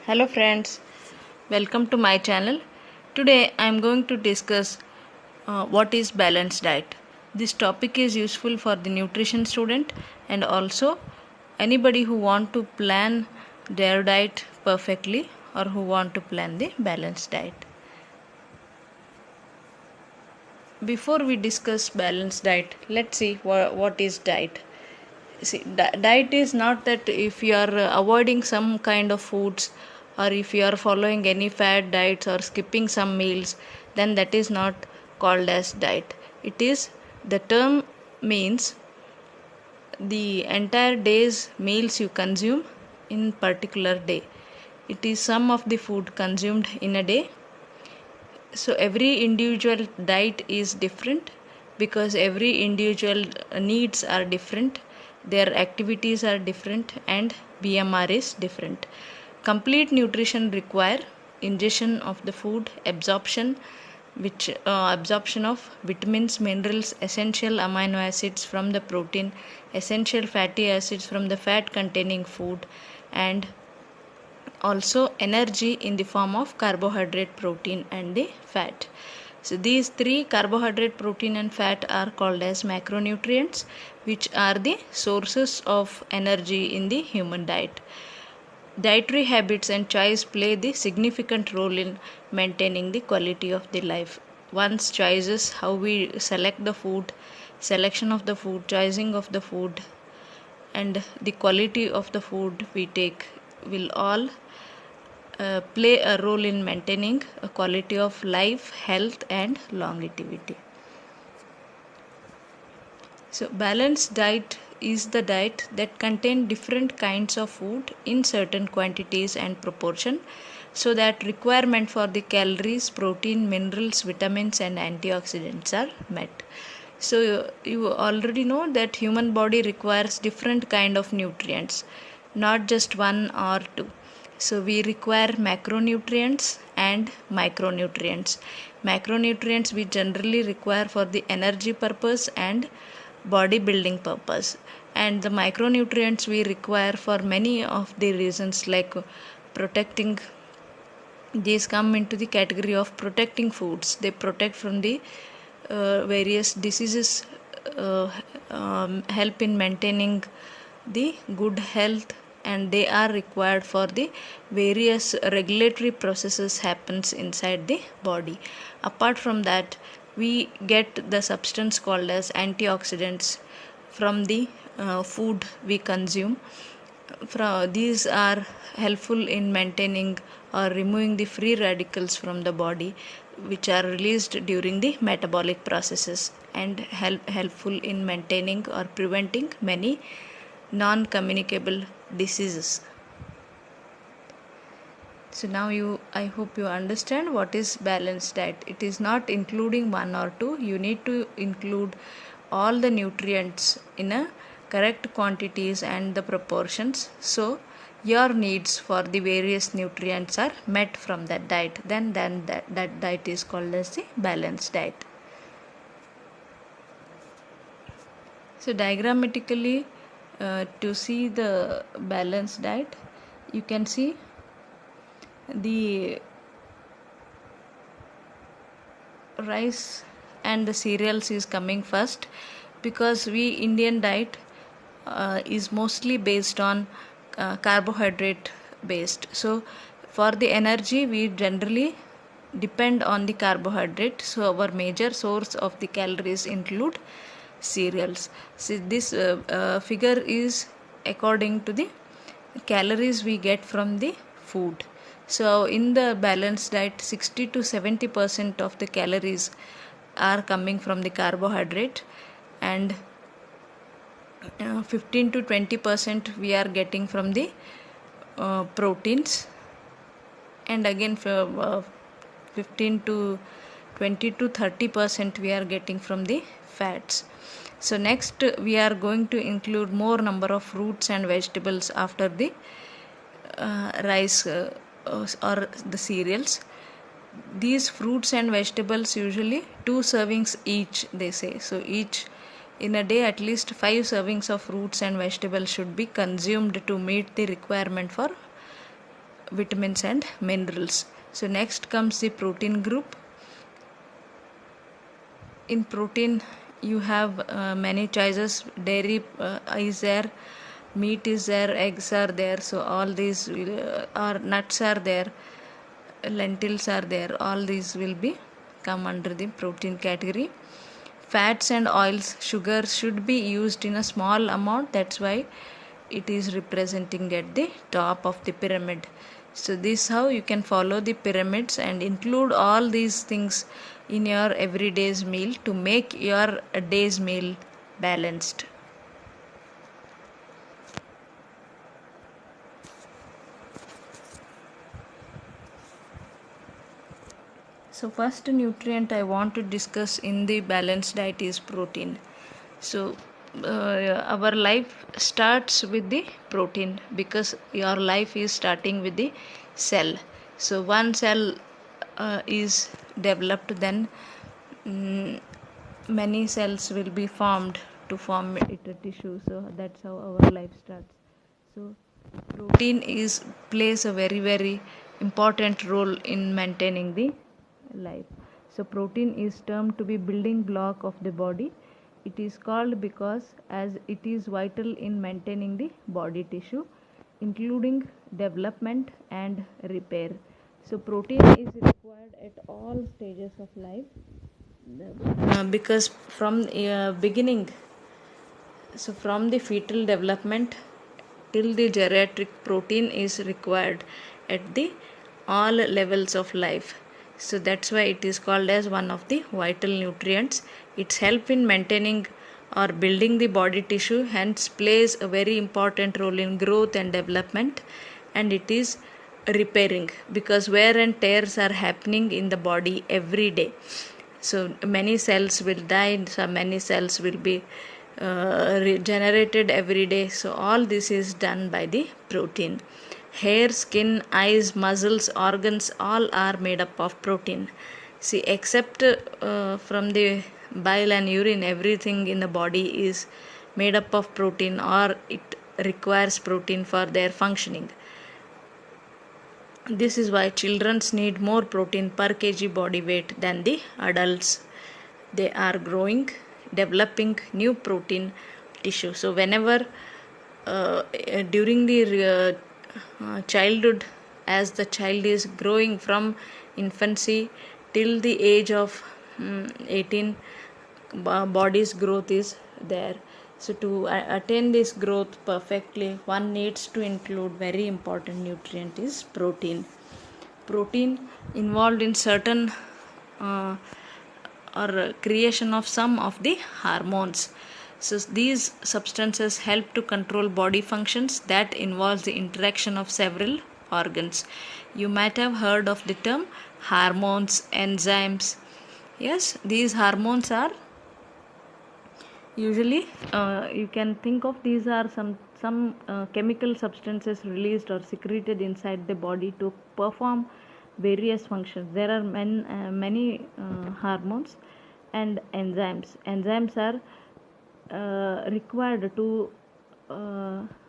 Hello friends, welcome to my channel. Today I am going to discuss what is balanced diet. This topic is useful for the nutrition student and also anybody who want to plan their diet perfectly or who want to plan the balanced diet. Before we discuss balanced diet, let's see what is diet. See, diet is not that if you are avoiding some kind of foods or if you are following any fad diets or skipping some meals, then that is not called as diet. It is, the term means the entire day's meals you consume in particular day. It is sum of the food consumed in a day. So every individual diet is different because every individual needs are different, their activities are different, and BMR is different. Complete nutrition require ingestion of the food, absorption absorption of vitamins, minerals, essential amino acids from the protein, essential fatty acids from the fat containing food, and also energy in the form of carbohydrate, protein, and the fat. So these three, carbohydrate, protein, and fat, are called as macronutrients, which are the sources of energy in the human diet. Dietary habits and choice play the significant role in maintaining the quality of the life. One's choices, how we select the food, selection of the food, choosing of the food, and the quality of the food we take will all play a role in maintaining a quality of life, health, and longevity. So, balanced diet is the diet that contains different kinds of food in certain quantities and proportion, so that requirement for the calories, protein, minerals, vitamins, and antioxidants are met. So you already know that human body requires different kind of nutrients, not just one or two. So we require macronutrients and micronutrients. Macronutrients we generally require for the energy purpose and body building purpose, and the micronutrients we require for many of the reasons, like protecting. These come into the category of protecting foods. They protect from the various diseases, help in maintaining the good health, and they are required for the various regulatory processes happens inside the body. Apart from that, we get the substance called as antioxidants from the food we consume. These are helpful in maintaining or removing the free radicals from the body, which are released during the metabolic processes, and helpful in maintaining or preventing many non-communicable diseases. So now I hope you understand what is balanced diet. It is not including one or two. You need to include all the nutrients in a correct quantities and the proportions, so your needs for the various nutrients are met from that diet. Then that diet is called as the balanced diet. So diagrammatically, to see the balanced diet, you can see the rice and the cereals is coming first, because we Indian diet is mostly based on carbohydrate based. So for the energy we generally depend on the carbohydrate, so our major source of the calories include cereals. So this figure is according to the calories we get from the food. So in the balanced diet, 60 to 70% of the calories are coming from the carbohydrate, and 15 to 20% we are getting from the proteins, and again 15 to 20 to 30% we are getting from the fats. So next we are going to include more number of fruits and vegetables after the rice or the cereals. These fruits and vegetables usually 2 servings each, they say. So each in a day at least 5 servings of fruits and vegetables should be consumed to meet the requirement for vitamins and minerals. So next comes the protein group. In protein you have many choices. Dairy is there, meat is there, eggs are there, so all these are nuts are there, lentils are there, all these will be come under the protein category. Fats and oils, sugar should be used in a small amount, that's why it is representing at the top of the pyramid. So this how you can follow the pyramids and include all these things in your everyday's meal to make your day's meal balanced. So first nutrient I want to discuss in the balanced diet is protein. So our life starts with the protein because your life is starting with the cell. So one cell is developed, then many cells will be formed to form it a tissue. So that's how our life starts. So protein is plays a very important role in maintaining the life. So protein is termed to be building block of the body. It is called because as it is vital in maintaining the body tissue, including development and repair. So protein is required at all stages of life because from beginning, so from the fetal development till the geriatric, protein is required at the all levels of life. So that's why it is called as one of the vital nutrients. It's help in maintaining or building the body tissue, hence plays a very important role in growth and development, and it is repairing because wear and tears are happening in the body every day. So many cells will die, so many cells will be regenerated every day. So all this is done by the protein. Hair, skin, eyes, muscles, organs, all are made up of protein. See, except from the bile and urine, everything in the body is made up of protein, or it requires protein for their functioning. This is why children need more protein per kg body weight than the adults. They are growing, developing new protein tissue. So whenever during the childhood, as the child is growing from infancy till the age of 18, body's growth is there. So to attain this growth perfectly, one needs to include very important nutrient is protein. Protein involved in certain or creation of some of the hormones. So these substances help to control body functions that involves the interaction of several organs. You might have heard of the term hormones, enzymes. Yes, these hormones are usually you can think of these are some chemical substances released or secreted inside the body to perform various functions. There are many hormones and enzymes. Enzymes are required to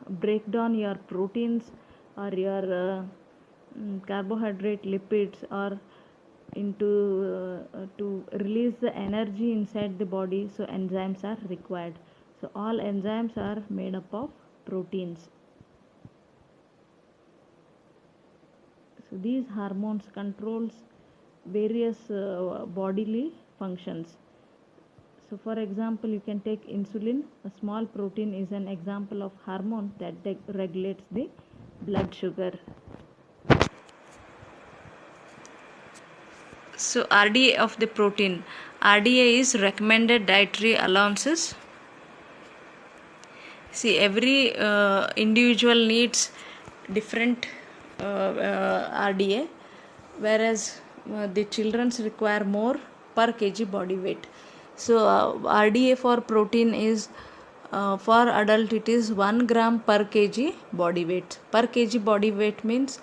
break down your proteins or your carbohydrate, lipids, or into to release the energy inside the body. So enzymes are required. So all enzymes are made up of proteins. So these hormones controls various bodily functions. So for example, you can take insulin. A small protein is an example of hormone that regulates the blood sugar. So RDA of the protein. RDA is recommended dietary allowances. See, every individual needs different RDA, whereas the children's require more per kg body weight. So RDA for protein is for adult it is 1 gram per kg body weight. Per kg body weight means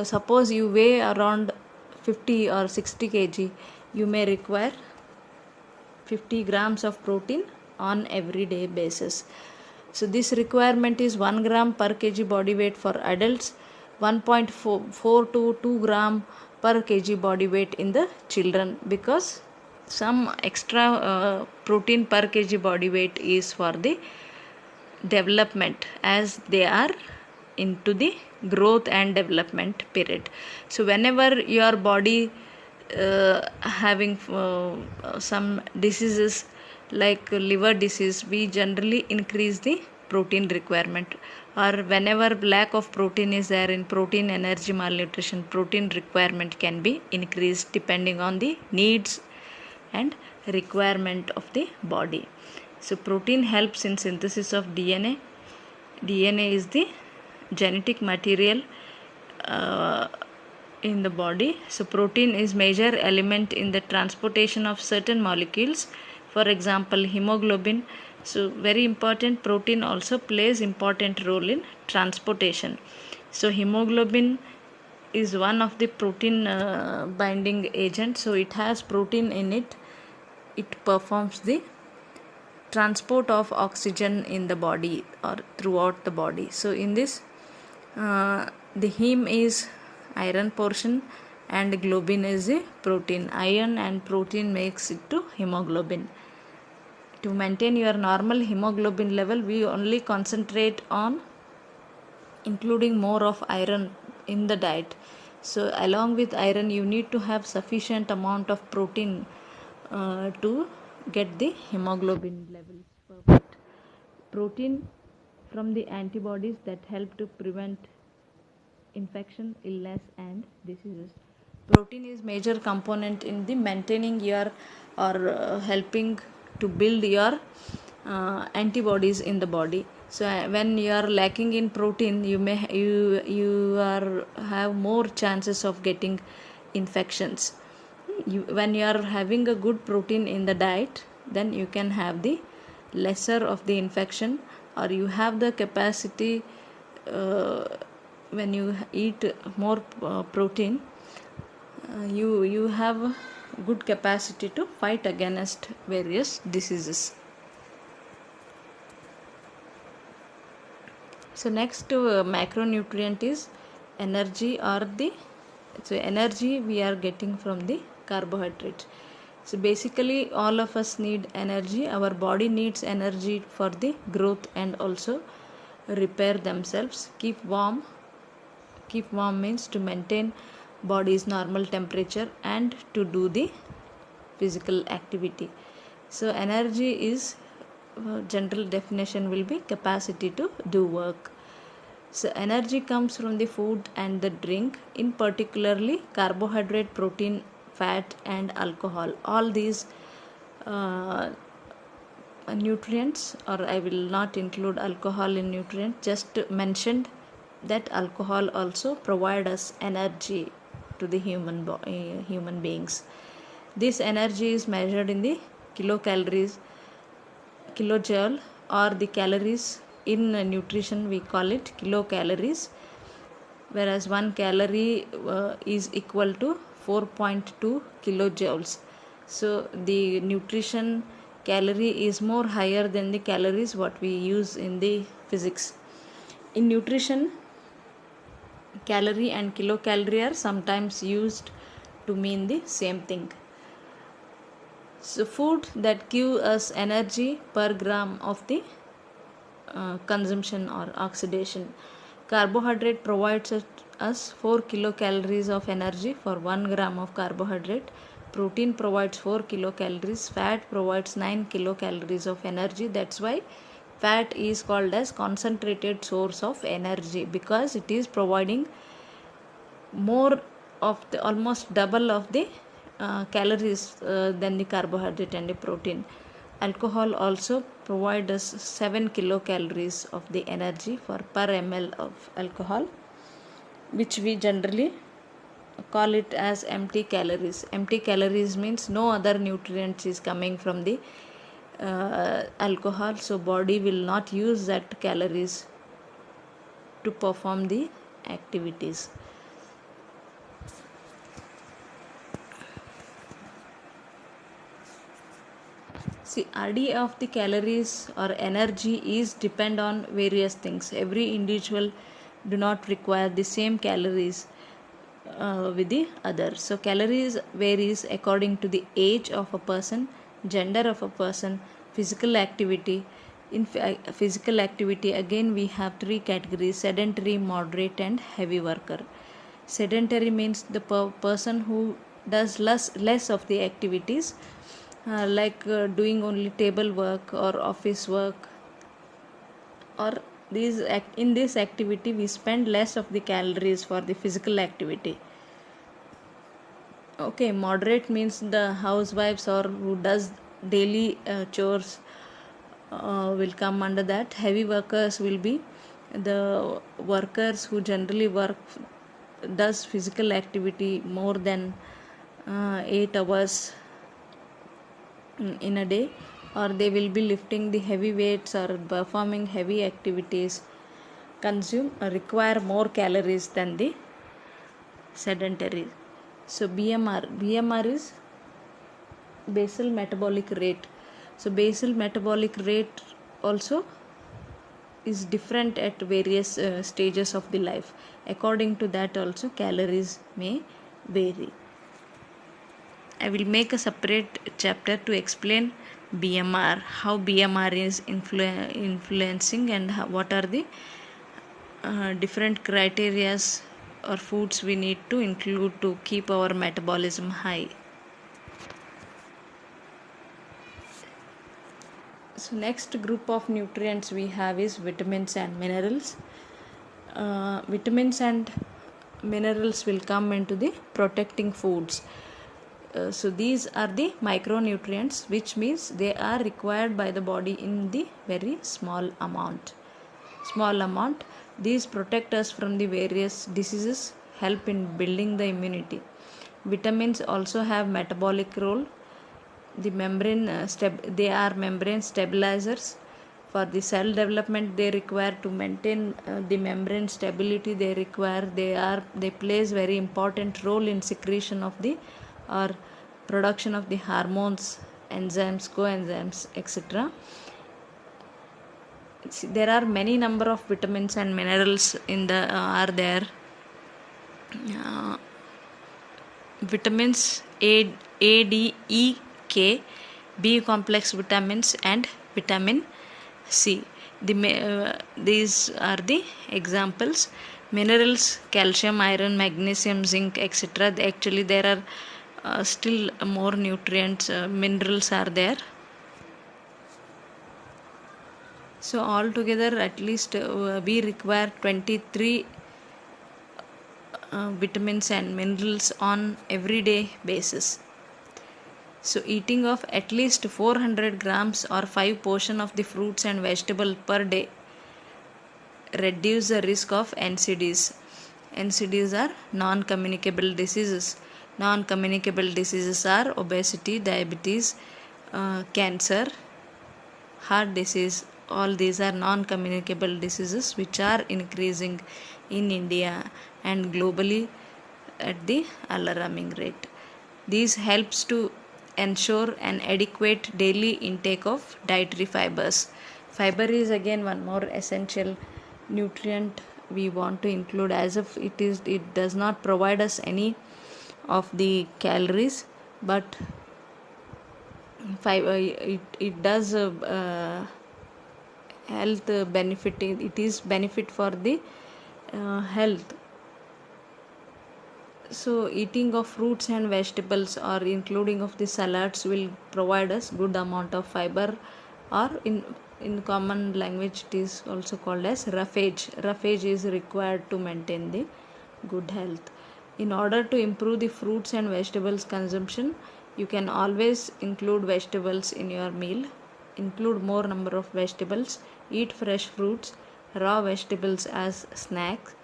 suppose you weigh around 50 or 60 kg, you may require 50 grams of protein on everyday basis. So this requirement is 1 gram per kg body weight for adults 1.4 to 2 gram per kg body weight in the children, because some extra protein per kg body weight is for the development, as they are into the growth and development period. So whenever your body having some diseases like liver disease, we generally increase the protein requirement, or whenever lack of protein is there in protein energy malnutrition, protein requirement can be increased depending on the needs and requirement of the body. So protein helps in synthesis of DNA. DNA is the genetic material in the body. So protein is major element in the transportation of certain molecules, for example hemoglobin. So very important, protein also plays important role in transportation. So hemoglobin is one of the protein binding agent, so it has protein in it. It performs the transport of oxygen in the body or throughout the body. So in this the heme is iron portion and globin is the protein. Iron and protein makes it to hemoglobin. To maintain your normal hemoglobin level, we only concentrate on including more of iron in the diet. So along with iron, you need to have sufficient amount of protein to get the hemoglobin levels perfect. Protein from the antibodies that help to prevent infection, illness and diseases. Protein is major component in the maintaining your or helping to build your antibodies in the body. So when you are lacking in protein, you are have more chances of getting infections. When you are having a good protein in the diet, then you can have the lesser of the infection, or you have the capacity when you eat more protein, you have good capacity to fight against various diseases. So next macronutrient is energy, or the energy we are getting from the carbohydrate. So basically all of us need energy. Our body needs energy for the growth and also repair themselves. Keep warm means to maintain body's normal temperature and to do the physical activity. So energy is general definition will be capacity to do work. So energy comes from the food and the drink, in particularly carbohydrate, protein, fat and alcohol. All these nutrients, or I will not include alcohol in nutrient, just mentioned that alcohol also provide us energy to the human beings. This energy is measured in the kilojoule, or the calories. In nutrition we call it kilocalories, whereas 1 calorie is equal to 4.2 kilojoules. So the nutrition calorie is more higher than the calories what we use in the physics. In nutrition, calorie and kilocalorie are sometimes used to mean the same thing. So food that give us energy per gram of the consumption or oxidation. Carbohydrate provides us 4 kilocalories of energy for 1 gram of carbohydrate. Protein provides 4 kilocalories. Fat provides 9 kilocalories of energy. That's why fat is called as concentrated source of energy, because it is providing more of the almost double of the calories than the carbohydrate and the protein. Alcohol also provides us 7 kilocalories of the energy for per ml of alcohol, which we generally call it as empty calories. Empty calories means no other nutrients is coming from the alcohol, so body will not use that calories to perform the activities. See, RD of the calories or energy is depend on various things. Every individual do not require the same calories with the others. So calories varies according to the age of a person, gender of a person, physical activity. In physical activity, again we have three categories: sedentary, moderate, and heavy worker. Sedentary means the person who does less of the activities, like doing only table work or office work, or in this activity we spend less of the calories for the physical activity. Okay, moderate means the housewives or who does daily chores will come under that. Heavy workers will be the workers who generally does physical activity more than 8 hours in a day, or they will be lifting the heavy weights or performing heavy activities, consume require more calories than the sedentary. So BMR is basal metabolic rate. So basal metabolic rate also is different at various stages of the life. According to that also calories may vary. I will make a separate chapter to explain BMR, how BMR is influencing, and what are the different criterias or foods we need to include to keep our metabolism high. So next group of nutrients we have is vitamins and minerals. Vitamins and minerals will come into the protecting foods. So these are the micronutrients, which means they are required by the body in the very small amount. These protect us from the various diseases, help in building the immunity. Vitamins also have metabolic role. The they are membrane stabilizers. For the cell development they require to maintain the membrane stability, they plays very important role in secretion of the or production of the hormones, enzymes, coenzymes, etc. There are many number of vitamins and minerals in the are there. Vitamins A, D, E, K, B complex vitamins, and vitamin C. These are the examples. Minerals: calcium, iron, magnesium, zinc, etc. Actually there are still more nutrients, minerals are there. So altogether at least we require 23 vitamins and minerals on everyday basis. So eating of at least 400 grams or 5 portion of the fruits and vegetable per day reduce the risk of NCDs. NCDs are non-communicable diseases. Non-communicable diseases are obesity, diabetes, cancer, heart disease. All these are non-communicable diseases which are increasing in India and globally at the alarming rate. This helps to ensure an adequate daily intake of dietary fibers. Fiber is again one more essential nutrient we want to include, as if it does not provide us any of the calories, but fiber it does health benefiting. It is benefit for the health. So eating of fruits and vegetables or including of the salads will provide us good amount of fiber, or in common language it is also called as roughage. Roughage is required to maintain the good health. In order to improve the fruits and vegetables consumption, you can always include vegetables in your meal. Include more number of vegetables. Eat fresh fruits, raw vegetables as snacks.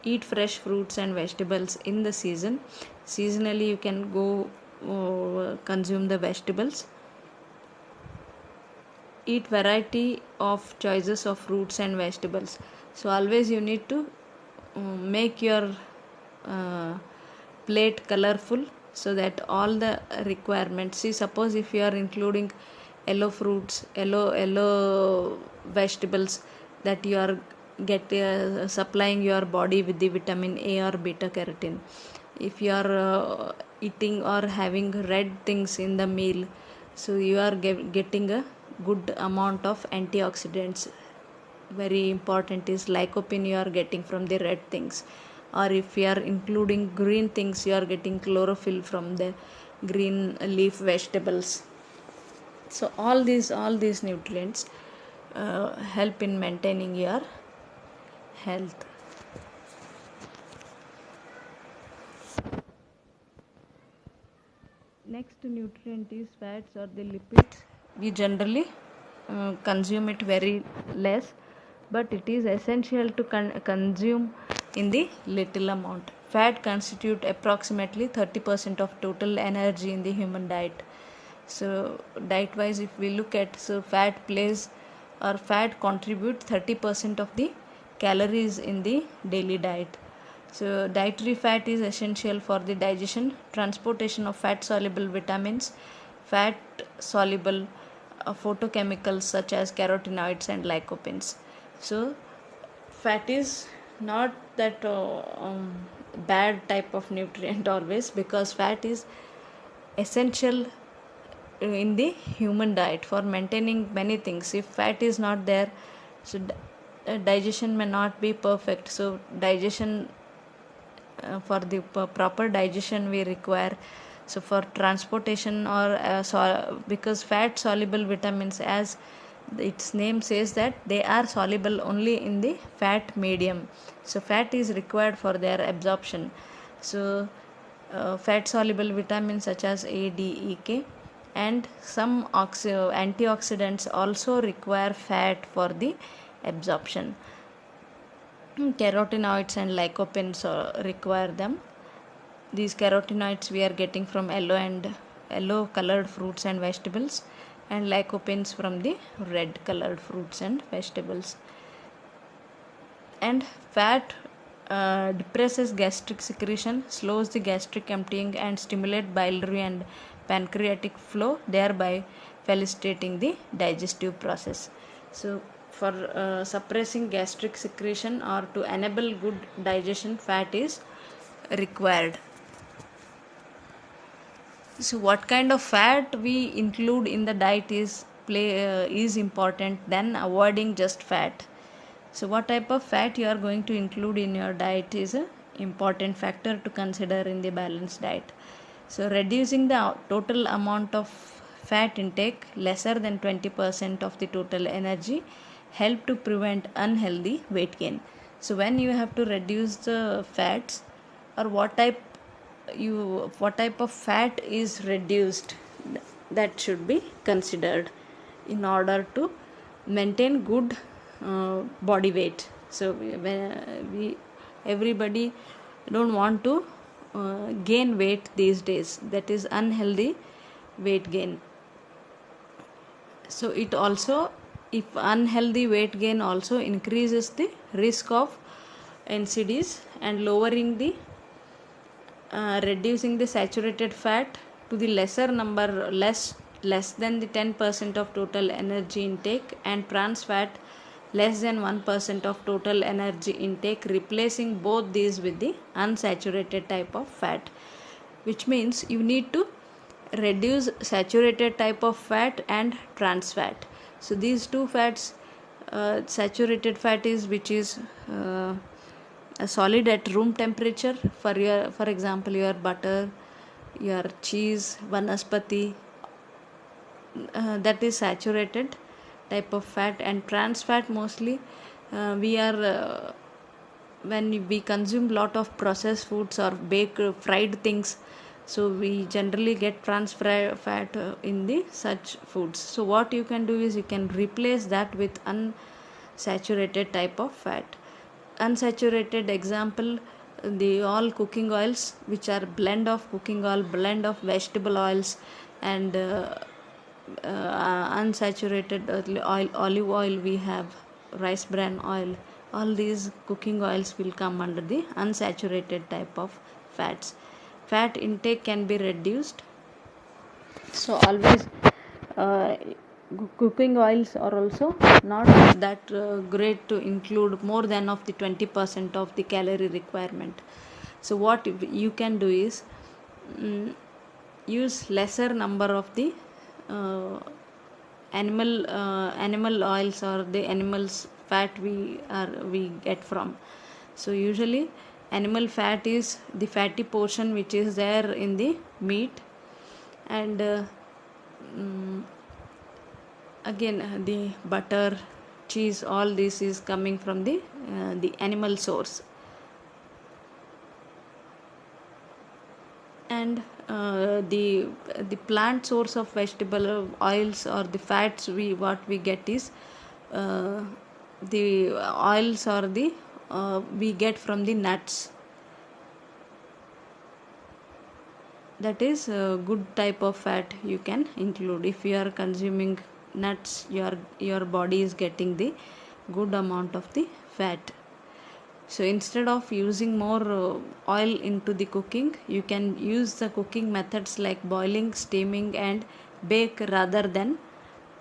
Eat fresh fruits and vegetables in the season. Seasonally you can go consume the vegetables. Eat variety of choices of fruits and vegetables. So always you need to make your plate colorful, so that all the requirements. See, suppose if you are including yellow fruits, yellow vegetables, that you are supplying your body with the vitamin A or beta carotene. If you are eating or having red things in the meal, so you are getting a good amount of antioxidants. Very important is lycopene you are getting from the red things, or if you are including green things, you are getting chlorophyll from the green leaf vegetables. So all these nutrients help in maintaining your health. Next nutrient is fats or the lipids. We generally consume it very less, but it is essential to consume in the little amount. Fat constitute approximately 30% of total energy in the human diet. So diet wise, if we look at, so fat contribute 30% of the calories in the daily diet. So dietary fat is essential for the digestion, transportation of fat soluble vitamins, fat soluble photochemicals such as carotenoids and lycopenes. So fat is not that bad type of nutrient always, because fat is essential in the human diet for maintaining many things. If fat is not there, so digestion may not be perfect. So digestion, for the proper digestion we require, so for transportation or because fat soluble vitamins, as its name says, that they are soluble only in the fat medium, so fat is required for their absorption. So fat soluble vitamins such as A, D, E, K and some antioxidants also require fat for the absorption. Carotenoids and lycopenes require them. These carotenoids we are getting from yellow colored fruits and vegetables, and lycopenes from the red colored fruits and vegetables. And fat depresses gastric secretion, slows the gastric emptying and stimulate biliary and pancreatic flow, thereby facilitating the digestive process. So for suppressing gastric secretion or to enable good digestion, fat is required. So what kind of fat we include in the diet is important than avoiding just fat. So what type of fat you are going to include in your diet is a important factor to consider in the balanced diet. So reducing the total amount of fat intake lesser than 20% of the total energy help to prevent unhealthy weight gain. So when you have to reduce the fats, or what type of fat is reduced, that should be considered in order to maintain good body weight. So we everybody don't want to gain weight these days, that is unhealthy weight gain. So it also, if unhealthy weight gain also increases the risk of NCDs and lowering the reducing the saturated fat to the lesser number, less than the 10% of total energy intake, and trans fat less than 1% of total energy intake, replacing both these with the unsaturated type of fat, which means you need to reduce saturated type of fat and trans fat. So these two fats, saturated fat is which is a solid at room temperature, for example your butter, your cheese, vanaspati, that is saturated type of fat. And trans fat mostly we are when we consume lot of processed foods or baked fried things, so we generally get trans fat in the such foods. So what you can do is you can replace that with unsaturated type of fat. Unsaturated example, the all cooking oils, which are blend of cooking oil, blend of vegetable oils, and unsaturated oil, olive oil, we have rice bran oil. All these cooking oils will come under the unsaturated type of fats. Fat intake can be reduced, so always cooking oils are also not that great to include more than of the 20% of the calorie requirement. So what you can do is use lesser number of the uh, animal oils or the animals fat we get from. So usually animal fat is the fatty portion which is there in the meat, and mm, again the butter, cheese, all this is coming from the animal source. And the plant source of vegetable oils or the fats what we get is uh, the oils or the we get from the nuts. That is a good type of fat you can include. If you are consuming nuts, your body is getting the good amount of the fat. So instead of using more oil into the cooking, you can use the cooking methods like boiling, steaming and bake rather than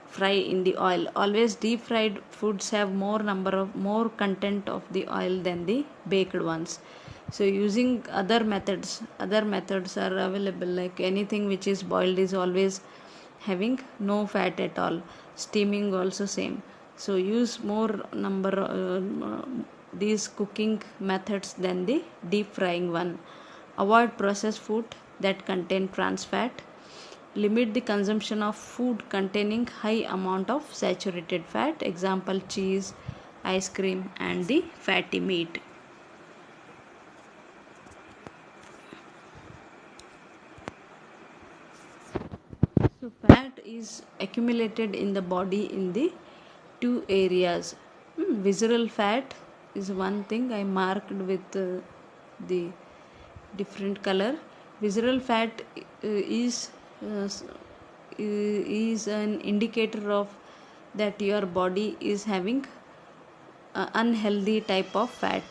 fry in the oil. Always deep fried foods have more content of the oil than the baked ones. So using other methods are available, like anything which is boiled is always having no fat at all. Steaming also same. So use more number these cooking methods than the deep frying one. Avoid processed food that contain trans fat. Limit the consumption of food containing high amount of saturated fat, example cheese, ice cream and the fatty meat. So fat is accumulated in the body in the two areas. Visceral fat is one thing I marked with the different color. Visceral fat uh, is an indicator of that your body is having unhealthy type of fat.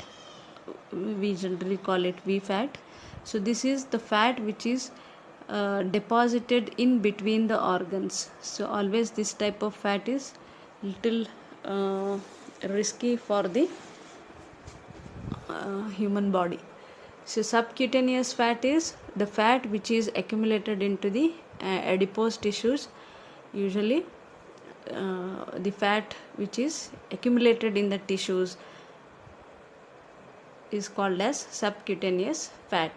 We generally call it V fat. So this is the fat which is deposited in between the organs. So always this type of fat is little risky for the human body. So subcutaneous fat is the fat which is accumulated into the adipose tissues. Usually the fat which is accumulated in the tissues is called as subcutaneous fat.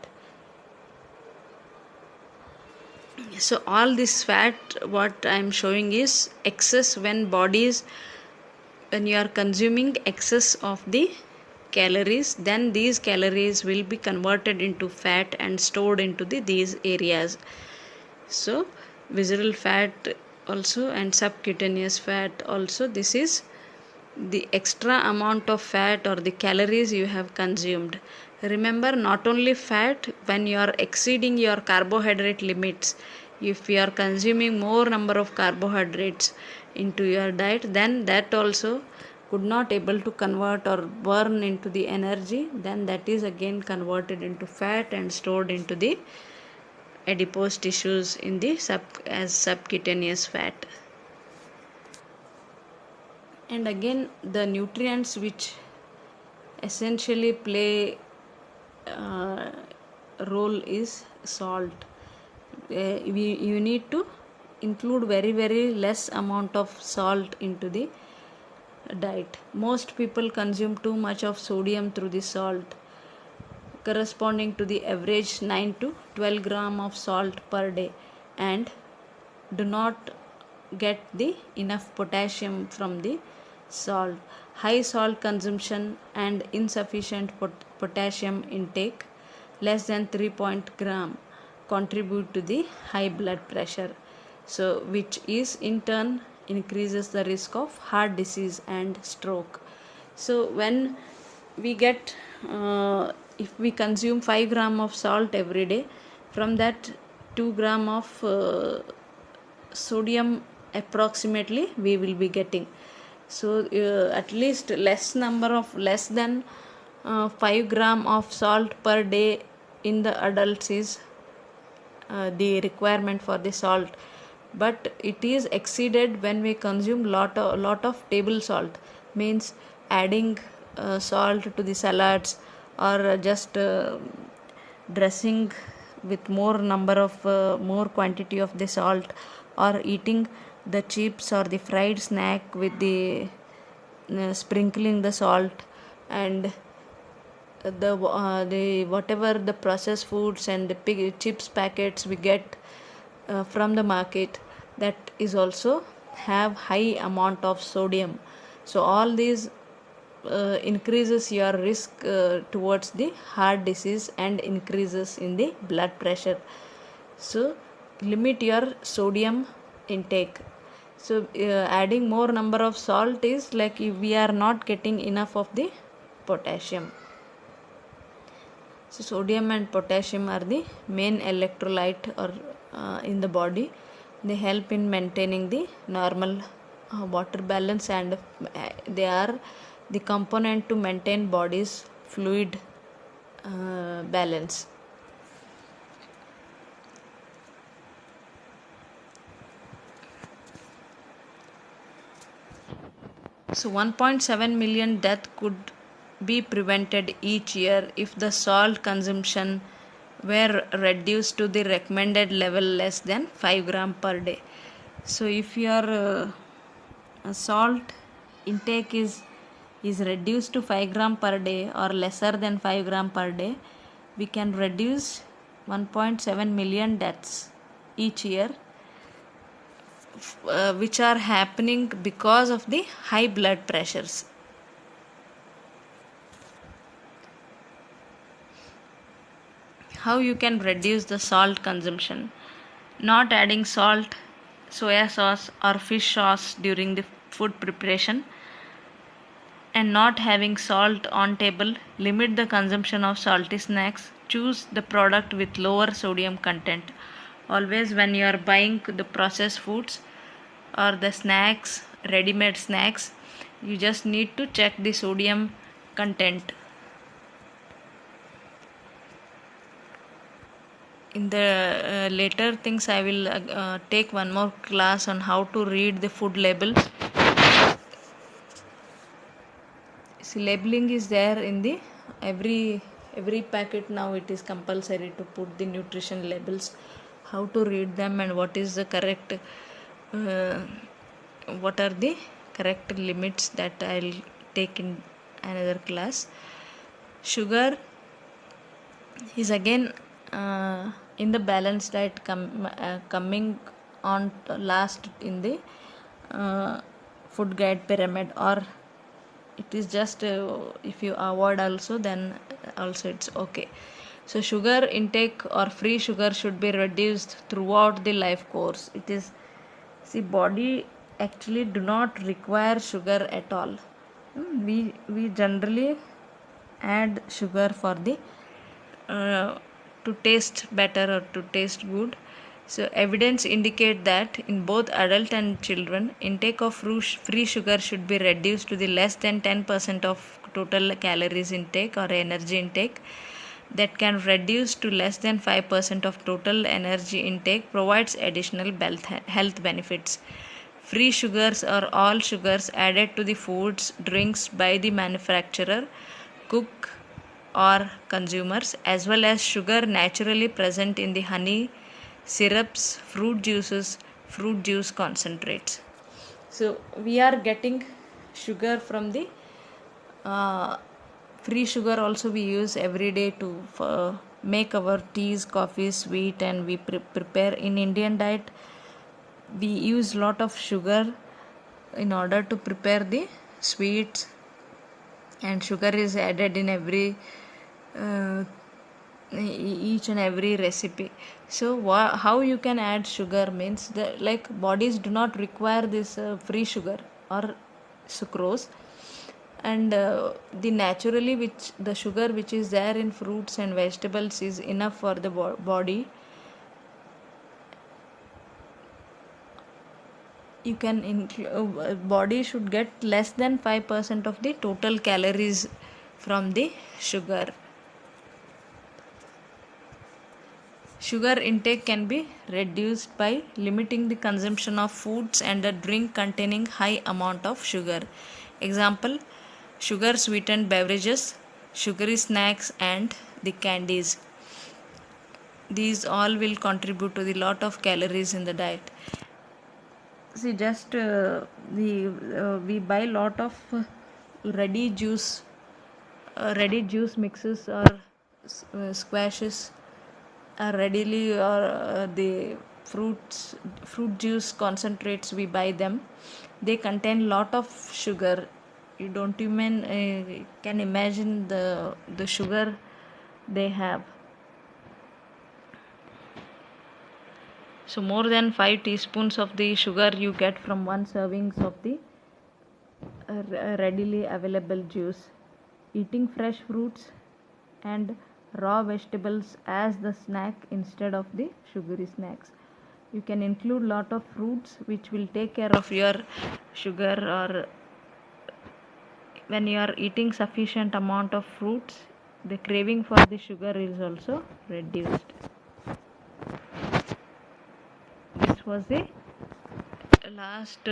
So all this fat what I am showing is excess when you are consuming excess of the calories, then these calories will be converted into fat and stored into these areas. So visceral fat also and subcutaneous fat also, this is the extra amount of fat or the calories you have consumed. Remember, not only fat, when you are exceeding your carbohydrate limits, if you are consuming more number of carbohydrates into your diet, then that also could not able to convert or burn into the energy, then that is again converted into fat and stored into the adipose tissues in the as subcutaneous fat. And again the nutrients which essentially play role is salt. You need to include very less amount of salt into the diet. Most people consume too much of sodium through the salt, corresponding to the average 9 to 12 gram of salt per day, and do not get the enough potassium from the salt. High salt consumption and insufficient potassium intake, less than 3 gram, contribute to the high blood pressure, so which is in turn increases the risk of heart disease and stroke. So when we get if we consume 5 gram of salt every day, from that 2 gram of sodium approximately we will be getting. So at least less than 5 gram of salt per day in the adults is the requirement for the salt but it is exceeded when we consume lot of table salt, means adding salt to the salads, or just dressing with more quantity of the salt, or eating the chips or the fried snack with the sprinkling the salt, and the whatever the processed foods and the chips packets we get from the market, that is also have high amount of sodium. So all these increases your risk towards the heart disease and increases in the blood pressure. So limit your sodium intake. So adding more number of salt is like if we are not getting enough of the potassium. So sodium and potassium are the main electrolyte or in the body. They help in maintaining the normal water balance, and they are the component to maintain body's fluid balance. So 1.7 million deaths could be prevented each year if the salt consumption were reduced to the recommended level less than 5 gram per day. So if your salt intake is reduced to 5 gram per day or lesser than 5 gram per day, we can reduce 1.7 million deaths each year, which are happening because of the high blood pressures. How you can reduce the salt consumption? Not adding salt, soya sauce or fish sauce during the food preparation, and not having salt on table. Limit the consumption of salty snacks. Choose the product with lower sodium content. Always when you are buying the processed foods or the snacks, ready-made snacks, you just need to check the sodium content. In the later things, I will take one more class on how to read the food labels. See, labeling is there in the every packet. Now it is compulsory to put the nutrition labels, how to read them, and what is the correct what are the correct limits, that I'll take in another class. Sugar is again in the balanced diet coming on last in the food guide pyramid, or it is just if you avoid also, then also it's okay. So sugar intake or free sugar should be reduced throughout the life course. It is, see, body actually do not require sugar at all. We generally add sugar for the to taste better or to taste good. So evidence indicate that in both adult and children, intake of free sugar should be reduced to the less than 10% of total calories intake or energy intake. That can reduce to less than 5% of total energy intake, provides additional health benefits. Free sugars are all sugars added to the foods, drinks by the manufacturer, cook, or consumers, as well as sugar naturally present in the honey, syrups, fruit juices, fruit juice concentrates. So we are getting sugar from the free sugar also we use every day to make our teas, coffees sweet, and we prepare in Indian diet. We use lot of sugar in order to prepare the sweets, and sugar is added in every each and every recipe. So how you can add sugar means, the like bodies do not require this free sugar or sucrose, and the naturally which the sugar which is there in fruits and vegetables is enough for the body. You can body should get less than 5% of the total calories from the sugar. Sugar intake can be reduced by limiting the consumption of foods and a drink containing high amount of sugar. Example: sugar sweetened beverages, sugary snacks, and the candies. These all will contribute to the lot of calories in the diet. See, just we buy lot of ready juice mixes or squashes are readily, or the fruit juice concentrates, we buy them. They contain lot of sugar. You don't even can imagine the sugar they have. So more than 5 teaspoons of the sugar you get from one servings of the readily available juice. Eating fresh fruits and raw vegetables as the snack instead of the sugary snacks. You can include lot of fruits which will take care of your sugar, or when you are eating sufficient amount of fruits, the craving for the sugar is also reduced. This was the last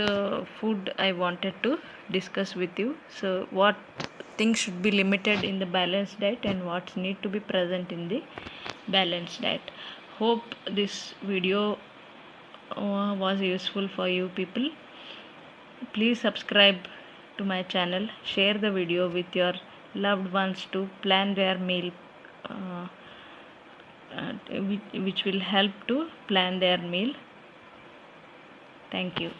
food I wanted to discuss with you. So what things should be limited in the balanced diet and what need to be present in the balanced diet. Hope this video was useful for you people. Please subscribe to my channel, share the video with your loved ones to plan their meal, which will help to plan their meal. Thank you.